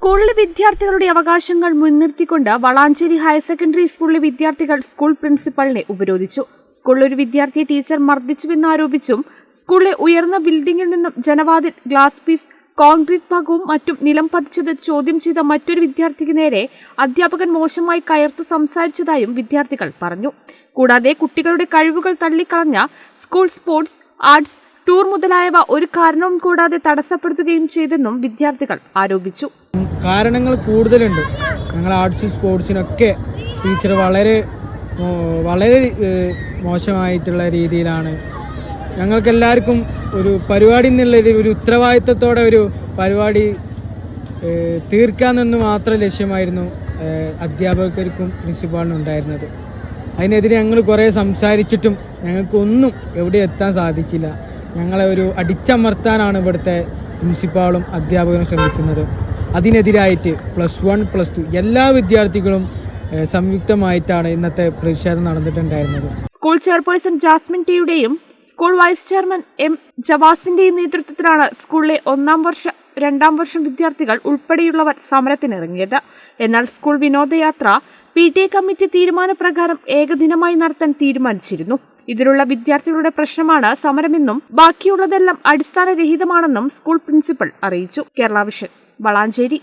സ്കൂളിലെ വിദ്യാർത്ഥികളുടെ അവകാശങ്ങൾ മുൻനിർത്തിക്കൊണ്ട് വളാഞ്ചേരി ഹയർ സെക്കൻഡറി സ്കൂളിലെ വിദ്യാർത്ഥികൾ സ്കൂൾ പ്രിൻസിപ്പലിനെ ഉപരോധിച്ചു. സ്കൂളിൽ ഒരു വിദ്യാർത്ഥിയെ ടീച്ചർ മർദ്ദിച്ചുവെന്നാരോപിച്ചും സ്കൂളിലെ ഉയർന്ന ബിൽഡിംഗിൽ നിന്നും ജനവാതിൽ, ഗ്ലാസ് പീസ്, കോൺക്രീറ്റ് ഭാഗവും മറ്റും നിലം പതിച്ചത് ചോദ്യം ചെയ്ത മറ്റൊരു വിദ്യാർത്ഥിക്ക് നേരെ അധ്യാപകൻ മോശമായി കയർത്തു സംസാരിച്ചതായും വിദ്യാർത്ഥികൾ പറഞ്ഞു. കൂടാതെ കുട്ടികളുടെ കഴിവുകൾ തള്ളിക്കളഞ്ഞ സ്കൂൾ സ്പോർട്സ്, ആർട്സ്, ടൂർ മുതലായവ ഒരു കാരണവും കൂടാതെ തടസ്സപ്പെടുത്തുകയും ചെയ്തെന്നും വിദ്യാർത്ഥികൾ ആരോപിച്ചു. കാരണങ്ങൾ കൂടുതലുണ്ട്. ഞങ്ങൾ ആർട്സ്, സ്പോർട്സിനൊക്കെ ടീച്ചർ വളരെ മോശമായിട്ടുള്ള രീതിയിലാണ്. ഞങ്ങൾക്കെല്ലാവർക്കും ഒരു പരിപാടി എന്നുള്ള ഒരു ഉത്തരവാദിത്തത്തോടെ ഒരു പരിപാടി തീർക്കാമെന്ന് മാത്രം ലക്ഷ്യമായിരുന്നു അധ്യാപകർക്കും പ്രിൻസിപ്പാളിനും ഉണ്ടായിരുന്നത്. അതിനെതിരെ ഞങ്ങൾ കുറേ സംസാരിച്ചിട്ടും ഞങ്ങൾക്കൊന്നും എവിടെ എത്താൻ സാധിച്ചില്ല. ഞങ്ങളെ ഒരു അടിച്ചമർത്താനാണ് ഇവിടുത്തെ പ്രിൻസിപ്പാളും അധ്യാപകരും ശ്രമിക്കുന്നത്. അതിനെതിരായിട്ട് +1, +2 എല്ലാ വിദ്യാർത്ഥികളും സംയുക്തമായിട്ടാണ് ഇന്നത്തെ പ്രതിഷേധം നടന്നിട്ടുണ്ടായിരുന്നത്. സ്കൂൾ ചെയർപേഴ്സൺ ജാസ്മിൻ ടിയുടെയും സ്കൂൾ വൈസ് ചെയർമാൻ M. ജവാസിന്റെയും നേതൃത്വത്തിലാണ് സ്കൂളിലെ 1ാം വർഷ, 2ാം വർഷം വിദ്യാർത്ഥികൾ ഉൾപ്പെടെയുള്ളവർ സമരത്തിനിറങ്ങിയത്. എന്നാൽ സ്കൂൾ വിനോദയാത്ര PTA കമ്മിറ്റി തീരുമാനപ്രകാരം ഏകദിനമായി നടത്താൻ തീരുമാനിച്ചിരുന്നു. ഇതിലുള്ള വിദ്യാർത്ഥികളുടെ പ്രശ്നമാണ് സമരമെന്നും ബാക്കിയുള്ളതെല്ലാം അടിസ്ഥാനരഹിതമാണെന്നും സ്കൂൾ പ്രിൻസിപ്പൽ അറിയിച്ചു. കേരള വിഷൻ, വളാഞ്ചേരി.